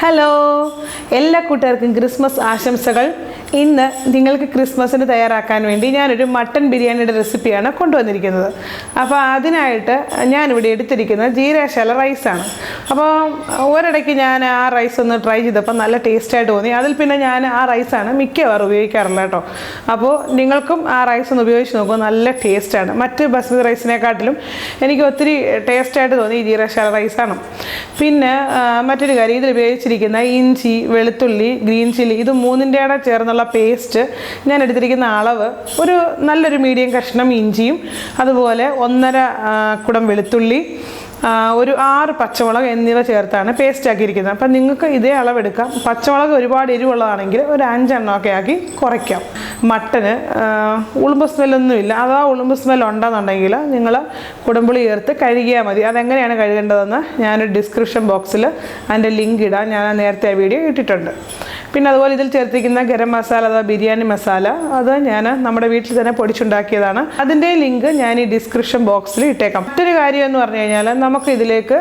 Hello, എല്ലാ കൂട്ടുകാർക്കും Christmas ആശംസകൾ. ഇന്ന് നിങ്ങൾക്ക് ക്രിസ്മസിന് തയ്യാറാക്കാൻ വേണ്ടി ഞാനൊരു മട്ടൻ ബിരിയാണിയുടെ റെസിപ്പിയാണ് കൊണ്ടുവന്നിരിക്കുന്നത്. അപ്പോൾ അതിനായിട്ട് ഞാനിവിടെ എടുത്തിരിക്കുന്നത് ജീരകശാല റൈസാണ്. അപ്പോൾ ഒരിടയ്ക്ക് ഞാൻ ആ റൈസ് ഒന്ന് ട്രൈ ചെയ്തപ്പോൾ നല്ല ടേസ്റ്റായിട്ട് തോന്നി. അതിൽ പിന്നെ ഞാൻ ആ റൈസാണ് മിക്കവാറും ഉപയോഗിക്കാറുള്ളത് കേട്ടോ. അപ്പോൾ നിങ്ങൾക്കും ആ റൈസ് ഒന്ന് ഉപയോഗിച്ച് നോക്കുക, നല്ല ടേസ്റ്റാണ്. മറ്റ് ബസ്മതി റൈസിനെക്കാട്ടിലും എനിക്ക് ഒത്തിരി ടേസ്റ്റായിട്ട് തോന്നി ഈ ജീരകശാല റൈസാണ്. പിന്നെ മറ്റൊരു കാര്യം, ഇതിൽ ഉപയോഗിച്ചിരിക്കുന്ന ഇഞ്ചി, വെളുത്തുള്ളി, ഗ്രീൻ ചില്ലി, ഇത് മൂന്നിൻ്റെയുടെ ചേർന്നുള്ള പേസ്റ്റ് ഞാൻ എടുത്തിരിക്കുന്ന അളവ് ഒരു നല്ലൊരു മീഡിയം കഷ്ണം ഇഞ്ചിയും അതുപോലെ 1.5 കുടം വെളുത്തുള്ളി, ഒരു 6 പച്ചമുളക് എന്നിവ ചേർത്താണ് പേസ്റ്റ് ആക്കിയിരിക്കുന്നത്. അപ്പം നിങ്ങൾക്ക് ഇതേ അളവെടുക്കാം. പച്ചമുളക് ഒരുപാട് എരിവുള്ളതാണെങ്കിൽ ഒരു 5 എണ്ണമൊക്കെ ആക്കി കുറയ്ക്കാം. മട്ടന് ഉളുമ്പ് സ്മെല്ലൊന്നുമില്ല. അഥവാ ഉളുമ്പ് സ്മെല്ല് ഉണ്ടെന്നുണ്ടെങ്കിൽ നിങ്ങൾ കുടംപുളി ചേർത്ത് കഴുകിയാൽ മതി. അതെങ്ങനെയാണ് കഴുകേണ്ടതെന്ന് ഞാനൊരു ഡിസ്ക്രിപ്ഷൻ ബോക്സിൽ അതിൻ്റെ ലിങ്ക് ഇടാം. ഞാൻ നേരത്തെ ആ വീഡിയോ ഇട്ടിട്ടുണ്ട്. പിന്നെ അതുപോലെ ഇതിൽ ചേർത്തിരിക്കുന്ന ഗരം മസാല അഥവാ ബിരിയാണി മസാല, അത് ഞാൻ നമ്മുടെ വീട്ടിൽ തന്നെ പൊടിച്ചുണ്ടാക്കിയതാണ്. അതിൻ്റെ ലിങ്ക് ഞാൻ ഈ ഡിസ്ക്രിപ്ഷൻ ബോക്സിൽ ഇട്ടേക്കാം. മറ്റൊരു കാര്യം എന്ന് പറഞ്ഞു കഴിഞ്ഞാൽ, നമുക്ക് ഇതിലേക്ക്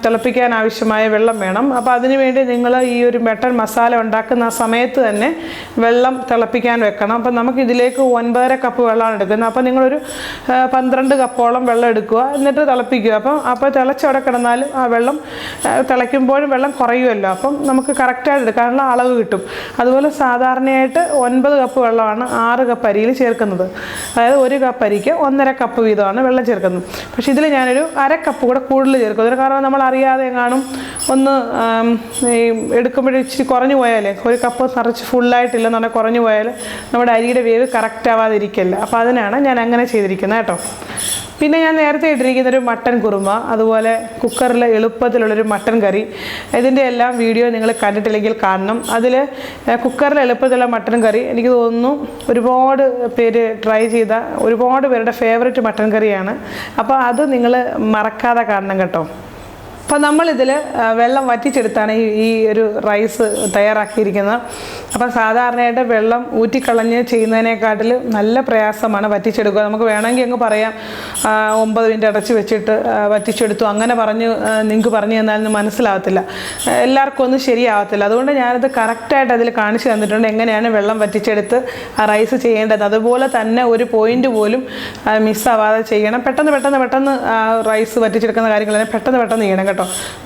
തിളപ്പിക്കാൻ ആവശ്യമായ വെള്ളം വേണം. അപ്പോൾ അതിനുവേണ്ടി നിങ്ങൾ ഈ ഒരു മട്ടൻ മസാല ഉണ്ടാക്കുന്ന സമയത്ത് തന്നെ വെള്ളം തിളപ്പിക്കാൻ വെക്കണം. അപ്പം നമുക്ക് ഇതിലേക്ക് 9.5 കപ്പ് വെള്ളമാണ് എടുക്കുന്നത്. അപ്പോൾ നിങ്ങളൊരു 12 കപ്പോളം വെള്ളം എടുക്കുക, എന്നിട്ട് തിളപ്പിക്കുക. അപ്പോൾ തിളച്ചവിടെ കിടന്നാലും ആ വെള്ളം തിളയ്ക്കുമ്പോഴും വെള്ളം കുറയുമല്ലോ. അപ്പം നമുക്ക് കറക്റ്റായിട്ട് എടുക്കാനുള്ള അളവ് കിട്ടും. അതുപോലെ സാധാരണയായിട്ട് 9 കപ്പ് വെള്ളമാണ് 6 കപ്പ് അരിയിൽ ചേർക്കുന്നത്. അതായത് 1 കപ്പ് അരിക്ക് 1.5 കപ്പ് വീതമാണ് വെള്ളം ചേർക്കുന്നത്. പക്ഷേ ഇതിൽ ഞാനൊരു 1/2 കപ്പ് കൂടെ കൂടുതൽ ചേർക്കും. കാരണം നമ്മൾ അറിയാതെ കാണും ഒന്ന് എടുക്കുമ്പോഴേ ഇച്ചിരി കുറഞ്ഞു പോയാലേ, 1 കപ്പ് നിറച്ച് ഫുള്ളായിട്ടില്ലെന്ന് പറഞ്ഞാൽ കുറഞ്ഞു പോയാൽ നമ്മുടെ അരിയുടെ വേവ് കറക്റ്റ് ആവാതിരിക്കില്ല. അപ്പോൾ അതിനാണ് ഞാൻ അങ്ങനെ ചെയ്തിരിക്കുന്നത് കേട്ടോ. പിന്നെ ഞാൻ നേരത്തെ ഇട്ടിരിക്കുന്നൊരു മട്ടൻ കുറുമ, അതുപോലെ കുക്കറിൽ എളുപ്പത്തിലുള്ളൊരു മട്ടൻ കറി. ഇതിൻ്റെ എല്ലാം വീഡിയോ നിങ്ങൾ കണ്ടിട്ടില്ലെങ്കിൽ കാണണം. അതിൽ കുക്കറിൽ എളുപ്പത്തിലുള്ള മട്ടൻ കറി എനിക്ക് തോന്നുന്നു ഒരുപാട് പേര് ട്രൈ ചെയ്ത ഒരുപാട് പേരുടെ ഫേവറേറ്റ് മട്ടൻ കറിയാണ്. അപ്പോൾ അത് നിങ്ങൾ മറക്കാതെ കാണണം കേട്ടോ. അപ്പോൾ നമ്മളിതിൽ വെള്ളം വറ്റിച്ചെടുത്താണ് ഈ ഒരു റൈസ് തയ്യാറാക്കിയിരിക്കുന്നത്. അപ്പം സാധാരണയായിട്ട് വെള്ളം ഊറ്റിക്കളഞ്ഞ് ചെയ്യുന്നതിനെക്കാട്ടിൽ നല്ല പ്രയാസമാണ് വറ്റിച്ചെടുക്കുക. നമുക്ക് വേണമെങ്കിൽ അങ്ങ് പറയാം 9 മിനിറ്റ് അടച്ച് വെച്ചിട്ട് വറ്റിച്ചെടുത്തു അങ്ങനെ നിങ്ങൾക്ക് പറഞ്ഞു തന്നാലൊന്നും മനസ്സിലാകത്തില്ല, എല്ലാവർക്കും ഒന്നും ശരിയാവത്തില്ല. അതുകൊണ്ട് ഞാനത് കറക്റ്റായിട്ട് അതിൽ കാണിച്ചു തന്നിട്ടുണ്ട് എങ്ങനെയാണ് വെള്ളം വറ്റിച്ചെടുത്ത് ആ റൈസ് ചെയ്യേണ്ടത്. അതുപോലെ തന്നെ ഒരു പോയിൻ്റ് പോലും മിസ്സാവാതെ ചെയ്യണം. പെട്ടെന്ന് റൈസ് വറ്റിച്ചെടുക്കുന്ന കാര്യങ്ങൾ പെട്ടെന്ന് ചെയ്യണം കേട്ടോ.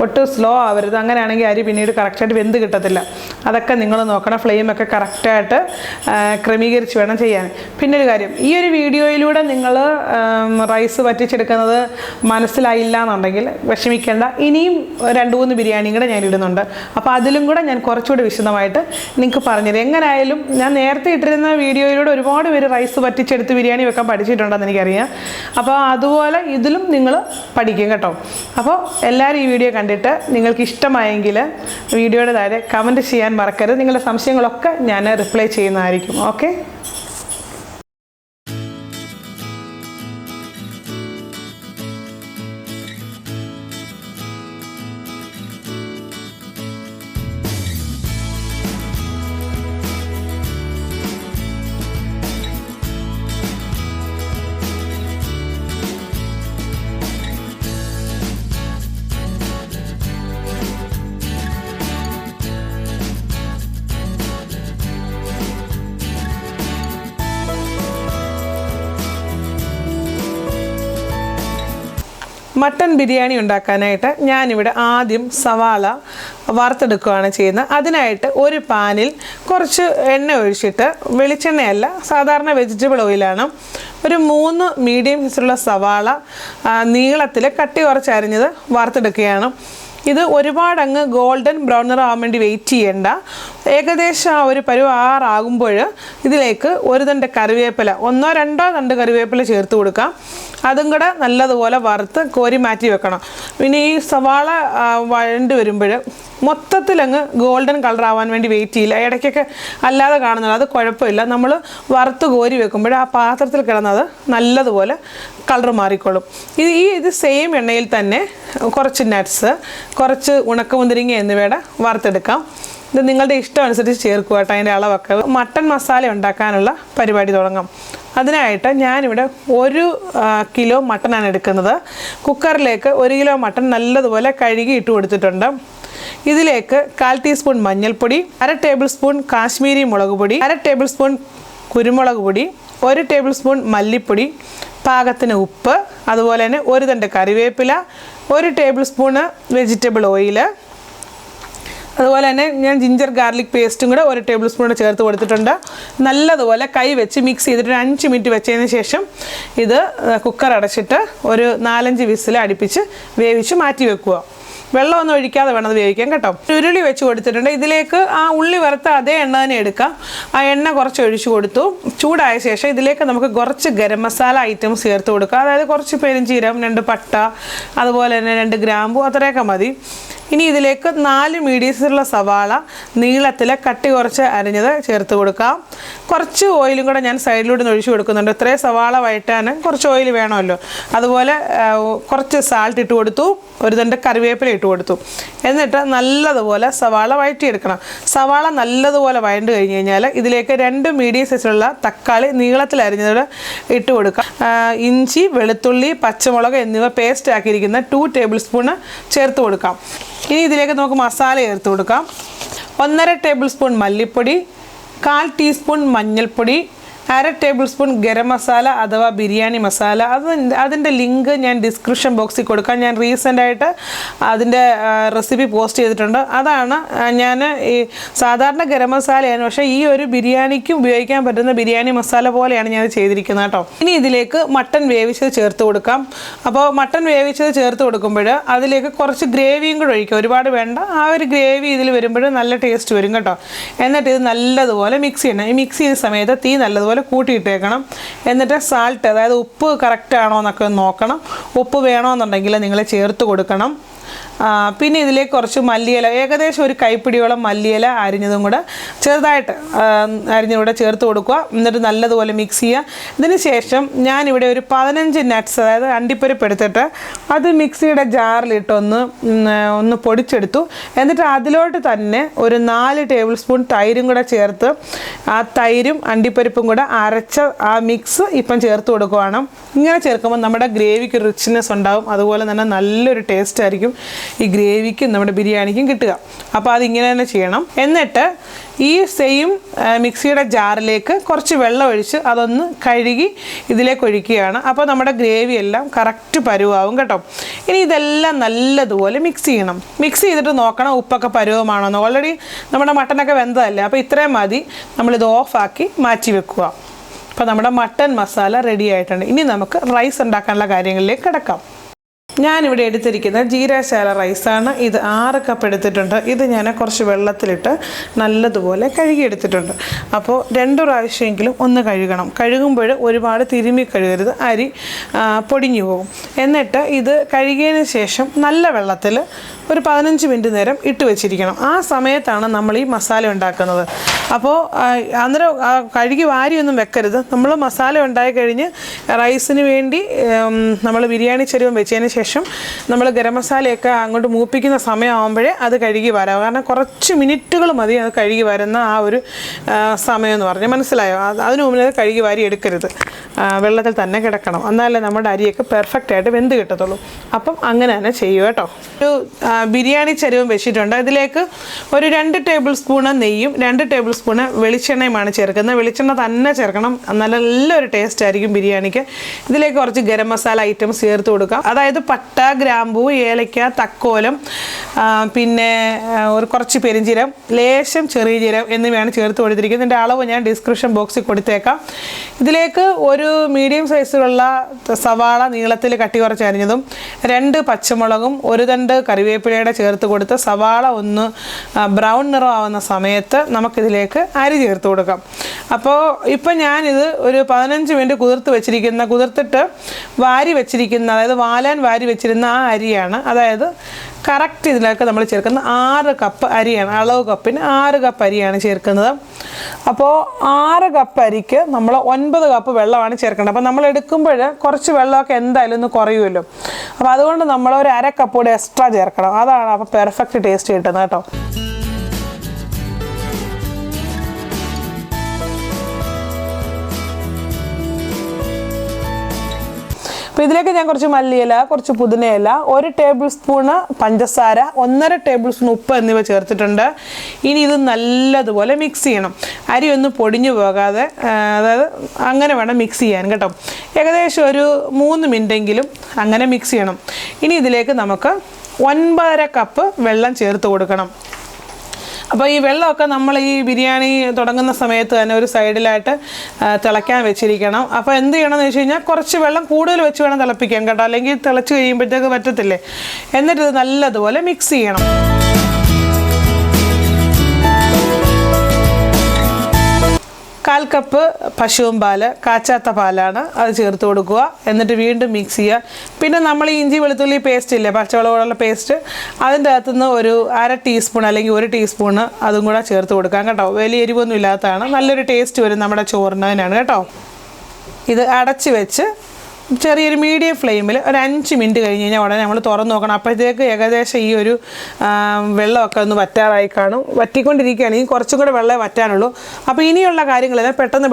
ഒട്ടും സ്ലോ ആവരുത്. അങ്ങനെയാണെങ്കിൽ അരി പിന്നീട് കറക്റ്റായിട്ട് വെന്ത് കിട്ടത്തില്ല. അതൊക്കെ നിങ്ങൾ നോക്കണം. ഫ്ലെയിമൊക്കെ കറക്റ്റായിട്ട് ക്രമീകരിച്ച് വേണം ചെയ്യാൻ. പിന്നെ ഒരു കാര്യം, ഈ ഒരു വീഡിയോയിലൂടെ നിങ്ങൾ റൈസ് വറ്റിച്ചെടുക്കുന്നത് മനസ്സിലായില്ല എന്നുണ്ടെങ്കിൽ വിഷമിക്കേണ്ട. ഇനിയും 2-3 ബിരിയാണിയും കൂടെ ഞാൻ ഇടുന്നുണ്ട്. അപ്പോൾ അതിലും കൂടെ ഞാൻ കുറച്ചുകൂടി വിശദമായിട്ട് നിങ്ങൾക്ക് പറഞ്ഞുതരാം. എങ്ങനെയായാലും ഞാൻ നേരത്തെ ഇട്ടിരുന്ന വീഡിയോയിലൂടെ ഒരുപാട് പേര് റൈസ് വറ്റിച്ചെടുത്ത് ബിരിയാണി വെക്കാൻ പഠിച്ചിട്ടുണ്ടെന്ന് എനിക്കറിയാം. അപ്പോൾ അതുപോലെ ഇതിലും നിങ്ങൾ പഠിക്കും കേട്ടോ. അപ്പോൾ എല്ലാവരും ഈ വീഡിയോ കണ്ടിട്ട് നിങ്ങൾക്ക് ഇഷ്ടമായെങ്കിൽ വീഡിയോയുടെ താഴെ കമൻറ്റ് ചെയ്യാൻ മറക്കരുത്. നിങ്ങളുടെ സംശയങ്ങളൊക്കെ ഞാൻ റിപ്ലൈ ചെയ്യുന്നതായിരിക്കും. ഓക്കെ. മട്ടൻ ബിരിയാണി ഉണ്ടാക്കാനായിട്ട് ഞാനിവിടെ ആദ്യം സവാള വറുത്തെടുക്കുകയാണ് ചെയ്യുന്നത്. അതിനായിട്ട് ഒരു പാനിൽ കുറച്ച് എണ്ണ ഒഴിച്ചിട്ട്, വെളിച്ചെണ്ണയല്ല സാധാരണ വെജിറ്റബിൾ ഓയിലാണ്, ഒരു 3 മീഡിയം സൈസിലുള്ള സവാള നീളത്തിൽ കട്ടി കുറച്ച് അരിഞ്ഞത് വറുത്തെടുക്കുകയാണ്. ഇത് ഒരുപാട് അങ്ങ് ഗോൾഡൻ ബ്രൗൺ നിറമാകാൻ വേണ്ടി വെയിറ്റ് ചെയ്യേണ്ട. ഏകദേശം ആ ഒരു പരുവാറാകുമ്പോൾ ഇതിലേക്ക് 1 തണ്ട് കറിവേപ്പില, 1-2 തണ്ട് കറിവേപ്പില ചേർത്ത് കൊടുക്കാം. അതും കൂടെ നല്ലതുപോലെ വറുത്ത് കോരി മാറ്റി വെക്കണം. പിന്നെ ഈ സവാള വഴണ്ട് വരുമ്പോൾ മൊത്തത്തിലങ്ങ് ഗോൾഡൻ കളർ ആവാൻ വേണ്ടി വെയിറ്റ് ചെയ്യില്ല. ഇടയ്ക്കൊക്കെ അല്ലാതെ കാണുന്നത് അത് കുഴപ്പമില്ല. നമ്മൾ വറുത്ത് കോരി വെക്കുമ്പോൾ ആ പാത്രത്തിൽ കിടന്നത് നല്ലതുപോലെ കളർ മാറിക്കോളും. ഇത് സെയിം എണ്ണയിൽ തന്നെ കുറച്ച് നട്ട്സ്, കുറച്ച് ഉണക്കമുന്തിരിങ്ങ എന്നിവയുടെ വറുത്തെടുക്കാം. ഇത് നിങ്ങളുടെ ഇഷ്ടം അനുസരിച്ച് ചേർക്കുക കേട്ടോ. അതിൻ്റെ അളവൊക്കെ. മട്ടൻ മസാല ഉണ്ടാക്കാനുള്ള പരിപാടി തുടങ്ങാം. അതിനായിട്ട് ഞാനിവിടെ 1 കിലോ മട്ടനാണ് എടുക്കുന്നത്. കുക്കറിലേക്ക് 1 കിലോ മട്ടൻ നല്ലതുപോലെ കഴുകി ഇട്ട് കൊടുത്തിട്ടുണ്ട്. ഇതിലേക്ക് 1/4 ടീസ്പൂൺ മഞ്ഞൾപ്പൊടി, 1/2 ടേബിൾ സ്പൂൺ കാശ്മീരി മുളക് പൊടി, 1/2 ടേബിൾ സ്പൂൺ കുരുമുളക് പൊടി, 1 ടേബിൾ സ്പൂൺ മല്ലിപ്പൊടി, പാകത്തിന് ഉപ്പ്, അതുപോലെ തന്നെ 1 തണ്ട് കറിവേപ്പില, 1 ടേബിൾ സ്പൂണ് വെജിറ്റബിൾ ഓയിൽ, അതുപോലെ തന്നെ ഞാൻ ജിഞ്ചർ ഗാർലിക് പേസ്റ്റും കൂടെ 1 ടേബിൾ സ്പൂൺ ചേർത്ത് കൊടുത്തിട്ടുണ്ട്. നല്ലതുപോലെ കൈ വെച്ച് മിക്സ് ചെയ്തിട്ട് 5 മിനിറ്റ് വെച്ചതിന് ശേഷം ഇത് കുക്കർ അടച്ചിട്ട് ഒരു 4-5 വിസിൽ അടുപ്പിച്ച് വേവിച്ച് മാറ്റി വെക്കുക. വെള്ളമൊന്നും ഒഴിക്കാതെ വേണം അത് വേവിക്കാൻ കേട്ടോ. ഉരുളി വെച്ച് കൊടുത്തിട്ടുണ്ട്. ഇതിലേക്ക് ആ ഉള്ളി വറുത്ത അതേ എണ്ണ തന്നെ എടുക്കാം. ആ എണ്ണ കുറച്ച് ഒഴിച്ചു കൊടുത്തു. ചൂടായ ശേഷം ഇതിലേക്ക് നമുക്ക് കുറച്ച് ഗരം മസാല ഐറ്റംസ് ചേർത്ത് കൊടുക്കാം. അതായത് കുറച്ച് പെരുംജീരകം, 2 പട്ട, അതുപോലെ തന്നെ 2 ഗ്രാമ്പു, അത്രയൊക്കെ മതി. ഇനി ഇതിലേക്ക് 4 മീഡിയം സൈസുള്ള സവാള നീളത്തിൽ കട്ടി കുറച്ച് അരിഞ്ഞത് ചേർത്ത് കൊടുക്കാം. കുറച്ച് ഓയിലും കൂടെ ഞാൻ സൈഡിലൂടെ ഒഴിച്ചു കൊടുക്കുന്നുണ്ട്. ഇത്രയും സവാള വഴറ്റാൻ കുറച്ച് ഓയിൽ വേണമല്ലോ. അതുപോലെ കുറച്ച് സാൾട്ട് ഇട്ട് കൊടുത്തു, 1 തണ്ട് കറിവേപ്പില ഇട്ട് കൊടുത്തു. എന്നിട്ട് നല്ലതുപോലെ സവാള വഴറ്റിയെടുക്കണം. സവാള നല്ലതുപോലെ വഴണ്ട് കഴിഞ്ഞ് കഴിഞ്ഞാൽ ഇതിലേക്ക് 2 മീഡിയം സൈസിലുള്ള തക്കാളി നീളത്തിൽ അരിഞ്ഞത് ഇട്ട് കൊടുക്കാം. ഇഞ്ചി, വെളുത്തുള്ളി, പച്ചമുളക് എന്നിവ പേസ്റ്റ് ആക്കിയിരിക്കുന്ന 2 ടേബിൾ സ്പൂൺ ചേർത്ത് കൊടുക്കാം. ഇനി ഇതിലേക്ക് നമുക്ക് മസാല ചേർത്ത് കൊടുക്കാം. 1/2 ടേബിൾ സ്പൂൺ മല്ലിപ്പൊടി, 1/4 ടീസ്പൂൺ മഞ്ഞൾപ്പൊടി, 1/2 ടേബിൾ സ്പൂൺ ഗരം മസാല അഥവാ ബിരിയാണി മസാല. അതിൻ്റെ ലിങ്ക് ഞാൻ ഡിസ്ക്രിപ്ഷൻ ബോക്സിൽ കൊടുക്കാം. ഞാൻ റീസെൻ്റായിട്ട് അതിൻ്റെ റെസിപ്പി പോസ്റ്റ് ചെയ്തിട്ടുണ്ട്. അതാണ് ഞാൻ ഈ സാധാരണ ഗരം മസാലയാണ്, പക്ഷേ ഈ ഒരു ബിരിയാണിക്കും ഉപയോഗിക്കാൻ പറ്റുന്ന ബിരിയാണി മസാല പോലെയാണ് ഞാൻ ചെയ്തിരിക്കുന്നത് കേട്ടോ. ഇനി ഇതിലേക്ക് മട്ടൺ വേവിച്ചത് ചേർത്ത് കൊടുക്കാം. അപ്പോൾ മട്ടൺ വേവിച്ചത് ചേർത്ത് കൊടുക്കുമ്പോൾ അതിലേക്ക് കുറച്ച് ഗ്രേവിയും കൂടെ ഒഴിക്കും. ഒരുപാട് വേണ്ട. ആ ഒരു ഗ്രേവി ഇതിൽ വരുമ്പോൾ നല്ല ടേസ്റ്റ് വരും കേട്ടോ. എന്നിട്ട് ഇത് നല്ലതുപോലെ മിക്സ് ചെയ്യണം. ഈ മിക്സ് ചെയ്ത സമയത്ത് തീ നല്ലതുപോലെ കൂട്ടിയിട്ടേക്കണം. എന്നിട്ട് സാൾട്ട്, അതായത് ഉപ്പ് കറക്റ്റ് ആണോ എന്നൊക്കെ നോക്കണം. ഉപ്പ് വേണമെന്നുണ്ടെങ്കിൽ നിങ്ങൾ ചേർത്ത് കൊടുക്കണം. പിന്നെ ഇതിലേക്ക് കുറച്ച് മല്ലിയില, ഏകദേശം ഒരു കൈപ്പിടിയോളം മല്ലിയില അരിഞ്ഞതും കൂടെ ചെറുതായിട്ട് അരിഞ്ഞൂടെ ചേർത്ത് കൊടുക്കുക. എന്നിട്ട് നല്ലതുപോലെ മിക്സ് ചെയ്യുക. ഇതിന് ശേഷം ഞാനിവിടെ ഒരു 15 നട്ട്സ്, അതായത് അണ്ടിപ്പരിപ്പ് എടുത്തിട്ട് അത് മിക്സിയുടെ ജാറിലിട്ട് ഒന്ന് പൊടിച്ചെടുത്തു. എന്നിട്ട് അതിലോട്ട് തന്നെ ഒരു 4 ടേബിൾ സ്പൂൺ തൈരും കൂടെ ചേർത്ത് ആ തൈരും അണ്ടിപ്പരിപ്പും കൂടെ അരച്ച ആ മിക്സ് ഇപ്പം ചേർത്ത് കൊടുക്കുകയാണ്. ഇങ്ങനെ ചേർക്കുമ്പോൾ നമ്മുടെ ഗ്രേവിക്ക് റിച്ച്നെസ് ഉണ്ടാകും. അതുപോലെ തന്നെ നല്ലൊരു ടേസ്റ്റ് ആയിരിക്കും ഈ ഗ്രേവിക്കും നമ്മുടെ ബിരിയാണിക്കും കിട്ടുക. അപ്പോൾ അതിങ്ങനെ തന്നെ ചെയ്യണം. എന്നിട്ട് ഈ സെയിം മിക്സിയുടെ ജാറിലേക്ക് കുറച്ച് വെള്ളം ഒഴിച്ച് അതൊന്ന് കഴുകി ഇതിലേക്ക് ഒഴിക്കുകയാണ്. അപ്പോൾ നമ്മുടെ ഗ്രേവി എല്ലാം കറക്റ്റ് പരുവാകും കേട്ടോ. ഇനി ഇതെല്ലാം നല്ലതുപോലെ മിക്സ് ചെയ്യണം. മിക്സ് ചെയ്തിട്ട് നോക്കണം ഉപ്പൊക്കെ പരുവമാണോന്ന്. ഓൾറെഡി നമ്മുടെ മട്ടനൊക്കെ വെന്തതല്ലേ, അപ്പോൾ ഇത്രയും മതി. നമ്മളിത് ഓഫാക്കി മാറ്റി വെക്കുക. അപ്പോൾ നമ്മുടെ മട്ടൻ മസാല റെഡി ആയിട്ടുണ്ട്. ഇനി നമുക്ക് റൈസ് ഉണ്ടാക്കാനുള്ള കാര്യങ്ങളിലേക്ക് കിടക്കാം. ഞാനിവിടെ എടുത്തിരിക്കുന്നത് ജീരകശാല റൈസാണ്. ഇത് 6 കപ്പ് എടുത്തിട്ടുണ്ട്. ഇത് ഞാൻ കുറച്ച് വെള്ളത്തിലിട്ട് നല്ലതുപോലെ കഴുകിയെടുത്തിട്ടുണ്ട്. അപ്പോൾ 2 പ്രാവശ്യമെങ്കിലും ഒന്ന് കഴുകണം. കഴുകുമ്പോൾ ഒരുപാട് തിരുമ്മി കഴുകരുത്, അരി പൊടിഞ്ഞു പോകും. എന്നിട്ട് ഇത് കഴുകിയതിന് ശേഷം നല്ല വെള്ളത്തിൽ ഒരു 15 മിനിറ്റ് നേരം ഇട്ട് വെച്ചിരിക്കണം. ആ സമയത്താണ് നമ്മൾ ഈ മസാല ഉണ്ടാക്കുന്നത്. അപ്പോൾ അന്നേരം കഴുകി വാരിയൊന്നും വെക്കരുത്. നമ്മൾ മസാല ഉണ്ടായി കഴിഞ്ഞ് റൈസിന് വേണ്ടി നമ്മൾ ബിരിയാണി ചരുവം വെച്ചതിന് ശേഷം നമ്മൾ ഗരം മസാലയൊക്കെ അങ്ങോട്ട് മൂപ്പിക്കുന്ന സമയമാകുമ്പോഴേ അത് കഴുകി വരാം. കാരണം കുറച്ച് മിനിറ്റുകൾ മതി അത് കഴുകി വരുന്ന ആ ഒരു സമയം എന്ന് പറഞ്ഞാൽ, മനസ്സിലായോ? അതിനു മുമ്പ് അത് കഴുകി വാരി എടുക്കരുത്. വെള്ളത്തിൽ തന്നെ കിടക്കണം. എന്നാലേ നമ്മുടെ അരിയൊക്കെ പെർഫെക്റ്റ് ആയിട്ട് വെന്ത് കിട്ടത്തുള്ളൂ. അപ്പം അങ്ങനെ തന്നെ ചെയ്യുക കേട്ടോ. ഒരു ബിരിയാണി ചരുവം വെച്ചിട്ടുണ്ട്. ഇതിലേക്ക് ഒരു 2 ടേബിൾ സ്പൂണ് നെയ്യും 2 ടേബിൾ സ്പൂണ് വെളിച്ചെണ്ണയുമാണ് ചേർക്കുന്നത്. വെളിച്ചെണ്ണ തന്നെ ചേർക്കണം. നല്ലൊരു ടേസ്റ്റ് ആയിരിക്കും ബിരിയാണിക്ക്. ഇതിലേക്ക് കുറച്ച് ഗരം മസാല ഐറ്റംസ് ചേർത്ത് കൊടുക്കാം. അതായത് പട്ട, ഗ്രാമ്പൂ, ഏലക്ക, തക്കോലം, പിന്നെ കുറച്ച് പെരുംജീരകം, ലേശം ചെറിയ ജീരകം എന്നിവയാണ് ചേർത്ത് കൊടുത്തിരിക്കുന്നത്. ഇതിൻ്റെ അളവ് ഞാൻ ഡിസ്ക്രിപ്ഷൻ ബോക്സിൽ കൊടുത്തേക്കാം. ഇതിലേക്ക് ഒരു മീഡിയം സൈസിലുള്ള സവാള നീളത്തിൽ കട്ടി കുറച്ച് അരിഞ്ഞതും 2 പച്ചമുളകും 1 തണ്ട് കറിവേപ്പിലയുടെ ചേർത്ത് കൊടുത്ത് സവാള ഒന്ന് ബ്രൗൺ നിറമാവുന്ന സമയത്ത് നമുക്കിതിലേക്ക് അരി ചേർത്ത് കൊടുക്കാം. അപ്പോൾ ഇപ്പം ഞാനിത് ഒരു 15 മിനിറ്റ് കുതിർത്തിട്ട് വാരി വെച്ചിരിക്കുന്ന, അതായത് വാലാൻ വാരി വെച്ചിരുന്ന ആ അരിയാണ്. അതായത് കറക്റ്റ് ഇതിലേക്ക് നമ്മൾ ചേർക്കുന്ന 6 കപ്പ് അരിയാണ്. അളവ് കപ്പിന് 6 കപ്പ് അരിയാണ് ചേർക്കുന്നത്. അപ്പോൾ 6 കപ്പ് അരിക്ക് നമ്മൾ 9 കപ്പ് വെള്ളമാണ് ചേർക്കേണ്ടത്. അപ്പോൾ നമ്മൾ എടുക്കുമ്പോൾ കുറച്ച് വെള്ളമൊക്കെ എന്തായാലും ഒന്ന് കുറയുമല്ലോ. അപ്പോൾ അതുകൊണ്ട് നമ്മൾ ഒരു 1/2 കപ്പ് കൂടെ എക്സ്ട്രാ ചേർക്കണം. അതാണ് അപ്പോൾ പെർഫെക്റ്റ് ടേസ്റ്റ് കിട്ടുന്നത് കേട്ടോ. അപ്പോൾ ഇതിലേക്ക് ഞാൻ കുറച്ച് മല്ലിയില, കുറച്ച് പുതിനയില, 1 ടേബിൾ സ്പൂണ് പഞ്ചസാര, 1.5 ടേബിൾ സ്പൂൺ ഉപ്പ് എന്നിവ ചേർത്തിട്ടുണ്ട്. ഇനി ഇത് നല്ലതുപോലെ മിക്സ് ചെയ്യണം. അരി ഒന്നും പൊടിഞ്ഞു പോകാതെ, അതായത് അങ്ങനെ വേണം മിക്സ് ചെയ്യാൻ കേട്ടോ. ഏകദേശം ഒരു 3 മിനിറ്റെങ്കിലും അങ്ങനെ മിക്സ് ചെയ്യണം. ഇനി ഇതിലേക്ക് നമുക്ക് 9.5 കപ്പ് വെള്ളം ചേർത്ത് കൊടുക്കണം. അപ്പോൾ ഈ വെള്ളമൊക്കെ നമ്മൾ ഈ ബിരിയാണി തുടങ്ങുന്ന സമയത്ത് തന്നെ ഒരു സൈഡിലായിട്ട് തിളയ്ക്കാൻ വെച്ചിരിക്കണം. അപ്പോൾ എന്ത് ചെയ്യണമെന്ന് വെച്ച് കഴിഞ്ഞാൽ കുറച്ച് വെള്ളം കൂടുതൽ വെച്ച് വേണം തിളപ്പിക്കാൻ കേട്ടോ, അല്ലെങ്കിൽ തിളച്ച് കഴിയുമ്പോഴത്തേക്ക് പറ്റത്തില്ലേ. എന്നിട്ട് ഇത് നല്ലതുപോലെ മിക്സ് ചെയ്യണം. കാൽ കപ്പ് പശുവും പാല്, കാച്ചാത്ത പാലാണ്, അത് ചേർത്ത് കൊടുക്കുക. എന്നിട്ട് വീണ്ടും മിക്സ് ചെയ്യുക. പിന്നെ നമ്മൾ ഈ ഇഞ്ചി വെളുത്തുള്ളി പേസ്റ്റ് ഇല്ലേ, പച്ചവളമുള്ള പേസ്റ്റ്, അതിൻ്റെ അകത്തുനിന്ന് ഒരു 1/2 ടീസ്പൂൺ അല്ലെങ്കിൽ 1 ടീസ്പൂണ് അതും കൂടെ ചേർത്ത് കൊടുക്കാം കേട്ടോ. വലിയ എരിവൊന്നും ഇല്ലാത്തതാണ്, നല്ലൊരു ടേസ്റ്റ് വരും നമ്മുടെ ചോറിനതിനാണ് കേട്ടോ. ഇത് അടച്ച് വെച്ച് ചെറിയൊരു മീഡിയം ഫ്ലെയിമിൽ ഒരു 5 മിനിറ്റ് കഴിഞ്ഞ് കഴിഞ്ഞാൽ ഉടനെ നമ്മൾ തുറന്ന് നോക്കണം. അപ്പോഴത്തേക്ക് ഏകദേശം ഈ ഒരു വെള്ളമൊക്കെ ഒന്ന് വറ്റാറായി കാണും. വറ്റിക്കൊണ്ടിരിക്കുകയാണ്, ഈ കുറച്ചും കൂടെ വെള്ളമേ വറ്റാനുള്ളൂ. അപ്പോൾ ഇനിയുള്ള കാര്യങ്ങളെല്ലാം പെട്ടെന്ന്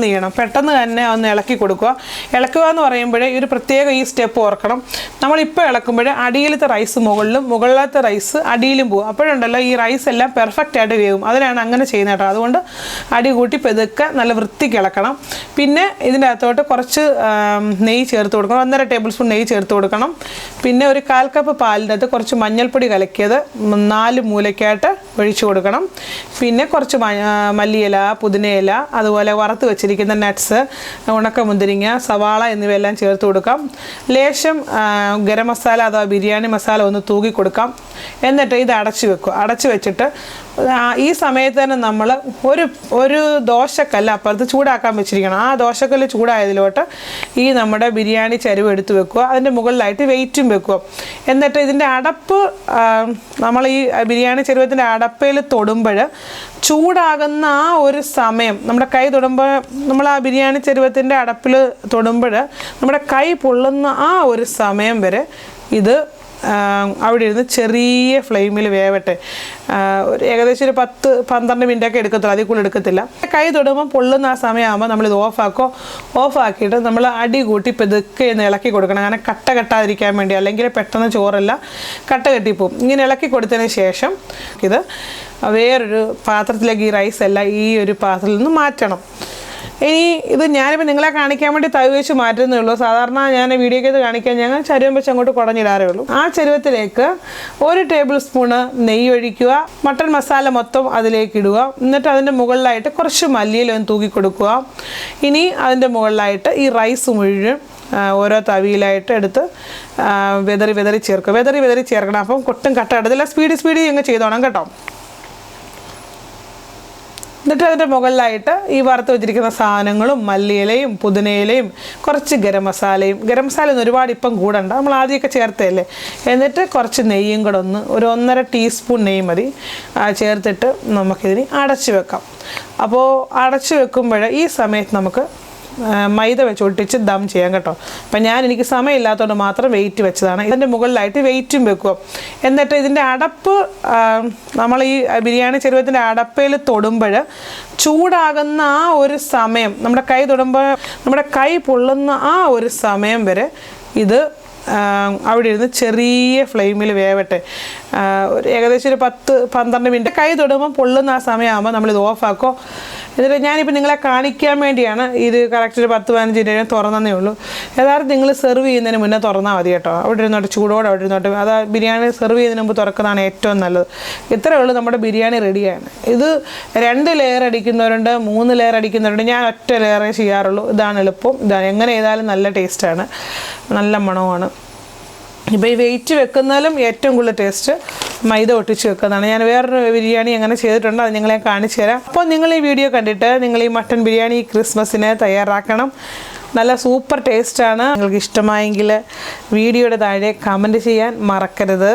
ചെയ്യണം. പെട്ടെന്ന് തന്നെ ഒന്ന് ഇളക്കി കൊടുക്കുക. ഇളക്കുക എന്ന് പറയുമ്പോഴേ ഒരു പ്രത്യേക ഈ സ്റ്റെപ്പ് ഓർക്കണം. നമ്മളിപ്പോൾ ഇളക്കുമ്പോൾ അടിയിലത്തെ റൈസ് മുകളിലും മുകളിലത്തെ റൈസ് അടിയിലും പോകും. അപ്പോഴുണ്ടല്ലോ ഈ റൈസ് എല്ലാം പെർഫെക്റ്റ് ആയിട്ട് വേവും. അതിനാണ് അങ്ങനെ ചെയ്യുന്നത് കേട്ടോ. അതുകൊണ്ട് അടി കൂട്ടി പെതുക്കെ നല്ല വൃത്തിക്ക് ഇളക്കണം. പിന്നെ ഇതിൻ്റെ അകത്തോട്ട് കുറച്ച് നെയ്യ് ചേർത്ത് കൊടുക്കണം. 1.5 ടേബിൾ സ്പൂൺ നെയ്യ് ചേർത്ത് കൊടുക്കണം. പിന്നെ ഒരു 1/4 കപ്പ് പാലിൻ്റെ അകത്ത് കുറച്ച് മഞ്ഞൾപ്പൊടി കലക്കിയത് 4 മൂലയ്ക്കായിട്ട് ഒഴിച്ചു കൊടുക്കണം. പിന്നെ കുറച്ച് മല്ലിയില, പുതിനയില, അതുപോലെ വറുത്ത് വെച്ചിരിക്കുന്ന നട്ട്സ്, ഉണക്കമുന്തിരിങ്ങ, സവാള എന്നിവയെല്ലാം ചേർത്ത് കൊടുക്കാം. ലേശം ഗരം മസാല അഥവാ ബിരിയാണി മസാല ഒന്ന് തൂക്കി കൊടുക്കാം. എന്നിട്ട് ഇത് അടച്ചു വെക്കുക. അടച്ചു വെച്ചിട്ട് ഈ സമയത്ത് തന്നെ നമ്മൾ ഒരു ദോശക്കല്ല് അപ്പുറത്ത് ചൂടാക്കാൻ വെച്ചിരിക്കണം. ആ ദോശക്കല്ല് ചൂടായതിലോട്ട് ഈ നമ്മുടെ ബിരിയാണി ചരുവ് എടുത്ത് വെക്കുക. അതിൻ്റെ മുകളിലായിട്ട് വെയിറ്റും വെക്കുക. എന്നിട്ട് ഇതിൻ്റെ അടപ്പ് നമ്മൾ ഈ ബിരിയാണി ചരുവത്തിൻ്റെ അടപ്പയിൽ തൊടുമ്പോൾ ചൂടാകുന്ന ആ ഒരു സമയം, നമ്മുടെ കൈ തൊടുമ്പോൾ, നമ്മൾ ആ ബിരിയാണി ചരുവത്തിൻ്റെ അടപ്പിൽ തൊടുമ്പോൾ നമ്മുടെ കൈ പൊള്ളുന്ന ആ ഒരു സമയം വരെ ഇത് അവിടെ ഇരുന്ന് ചെറിയ ഫ്ലെയിമിൽ വേവട്ടെ. ഏകദേശം ഒരു 10-12 മിനിറ്റൊക്കെ എടുക്കത്തുള്ളൂ, അതിൽ കൂടുതൽ എടുക്കത്തില്ല. കൈ തൊടുമ്പോൾ പൊള്ളുന്ന ആ സമയമാകുമ്പോൾ നമ്മളിത് ഓഫാക്കിയിട്ട് നമ്മൾ അടി കൂട്ടി പെതുക്കെ ഒന്ന് ഇളക്കി കൊടുക്കണം. അങ്ങനെ കട്ട കെട്ടാതിരിക്കാൻ വേണ്ടി, അല്ലെങ്കിൽ പെട്ടെന്ന് ചോറെല്ലാം കട്ട കെട്ടിപ്പോവും. ഇങ്ങനെ ഇളക്കി കൊടുത്തതിന് ശേഷം ഇത് വേറൊരു പാത്രത്തിലേക്ക് ഈ റൈസ് എല്ലാം ഈ ഒരു പാത്രത്തിൽ നിന്ന് മാറ്റണം. ഇനി ഇത് ഞാനിപ്പോൾ നിങ്ങളെ കാണിക്കാൻ വേണ്ടി തവി വെച്ച് മാറ്റുന്നേ ഉള്ളൂ. സാധാരണ ഞാൻ വീഡിയോയ്ക്ക് കാണിക്കാൻ ഞങ്ങൾ ചരുവം വെച്ച് അങ്ങോട്ട് കുടഞ്ഞിടാറേ ഉള്ളൂ. ആ ചരുവത്തിലേക്ക് 1 ടേബിൾ സ്പൂണ് നെയ്യ് ഒഴിക്കുക. മട്ടൺ മസാല മൊത്തം അതിലേക്ക് ഇടുക. എന്നിട്ട് അതിൻ്റെ മുകളിലായിട്ട് കുറച്ച് മല്ലിയില ഒന്ന് തൂക്കി കൊടുക്കുക. ഇനി അതിൻ്റെ മുകളിലായിട്ട് ഈ റൈസ് മുഴുവൻ ഓരോ തവിയിലായിട്ട് എടുത്ത് വെതറി ചേർക്കുക. വെതറി ചേർക്കണം. അപ്പം കൊട്ടും കട്ട ഇടത്തില്ല, സ്പീഡ് അങ്ങ് ചെയ്തോണം കേട്ടോ. എന്നിട്ട് അതിൻ്റെ മുകളിലായിട്ട് ഈ വറുത്ത് വെച്ചിരിക്കുന്ന സാധനങ്ങളും മല്ലിയിലയും പുതിനയിലയും കുറച്ച് ഗരം മസാല ഒന്നും ഒരുപാട് ഇപ്പം കൂടണ്ട, നമ്മൾ ആദ്യമൊക്കെ ചേർത്തല്ലേ. എന്നിട്ട് കുറച്ച് നെയ്യും കൂടെ ഒരു 1.5 ടീസ്പൂൺ നെയ്യ് മതി ചേർത്തിട്ട് നമുക്കിതിന് അടച്ചു വെക്കാം. അപ്പോൾ അടച്ചു വെക്കുമ്പോൾ ഈ സമയത്ത് നമുക്ക് മൈദ വെച്ച് ഒട്ടിച്ച് ദം ചെയ്യാം കേട്ടോ. അപ്പം എനിക്ക് സമയമില്ലാത്തതുകൊണ്ട് മാത്രം വെയിറ്റ് വെച്ചതാണ്. ഇതിൻ്റെ മുകളിലായിട്ട് വെയിറ്റും വെക്കുക. എന്നിട്ട് ഇതിൻ്റെ അടപ്പ് നമ്മൾ ഈ ബിരിയാണി ചരുവത്തിൻ്റെ അടപ്പയിൽ തൊടുമ്പോൾ ചൂടാകുന്ന ആ ഒരു സമയം, നമ്മുടെ കൈ തൊടുമ്പോൾ നമ്മുടെ കൈ പൊള്ളുന്ന ആ ഒരു സമയം വരെ ഇത് അവിടെ ഇരുന്ന് ചെറിയ ഫ്ലെയിമിൽ വേവട്ടെ. ഏകദേശം ഒരു 10-12 മിനിറ്റ്. കൈ തൊടുമ്പോൾ പൊള്ളുന്ന ആ സമയമാകുമ്പോൾ നമ്മളിത് ഓഫാക്കും. എന്നിട്ട് ഞാനിപ്പോൾ നിങ്ങളെ കാണിക്കാൻ വേണ്ടിയാണ് ഇത് കറക്റ്റ് ഒരു 10-15 മിനിറ്റ് തുറന്നേ ഉള്ളൂ. യഥാർത്ഥം നിങ്ങൾ സെർവ് ചെയ്യുന്നതിന് മുന്നേ തുറന്നാൽ മതി കേട്ടോ. അവിടെ ഇരുന്നോട്ട് ചൂടോടെ അവിടെ ഇരുന്നോട്ട്. അത് ബിരിയാണി സെർവ് ചെയ്യുന്നതിന് മുമ്പ് തുറക്കുന്നതാണ് ഏറ്റവും നല്ലത്. ഇത്രയേ ഉള്ളൂ, നമ്മുടെ ബിരിയാണി റെഡിയാണ്. ഇത് 2 ലെയർ അടിക്കുന്നവരുണ്ട്, 3 ലെയർ അടിക്കുന്നവരുണ്ട്. ഞാൻ ഒറ്റ ലെയറേ ചെയ്യാറുള്ളൂ. ഇതാണ് എളുപ്പം. ഇതാണ് എങ്ങനെ ചെയ്താലും നല്ല ടേസ്റ്റാണ്, നല്ല മണവുമാണ്. ഇപ്പോൾ ഈ വെയിറ്റ് വെക്കുന്നതിലും ഏറ്റവും കൂടുതൽ ടേസ്റ്റ് മൈദ ഒട്ടിച്ച് വെക്കുന്നതാണ്. ഞാൻ വേറൊരു ബിരിയാണി അങ്ങനെ ചെയ്തിട്ടുണ്ട്, അത് നിങ്ങളെ കാണിച്ചു തരാം. അപ്പോൾ നിങ്ങൾ ഈ വീഡിയോ കണ്ടിട്ട് നിങ്ങൾ ഈ മട്ടൺ ബിരിയാണി ക്രിസ്മസിന് തയ്യാറാക്കണം. നല്ല സൂപ്പർ ടേസ്റ്റാണ്. നിങ്ങൾക്ക് ഇഷ്ടമായെങ്കിൽ വീഡിയോയുടെ താഴെ കമൻറ്റ് ചെയ്യാൻ മറക്കരുത്.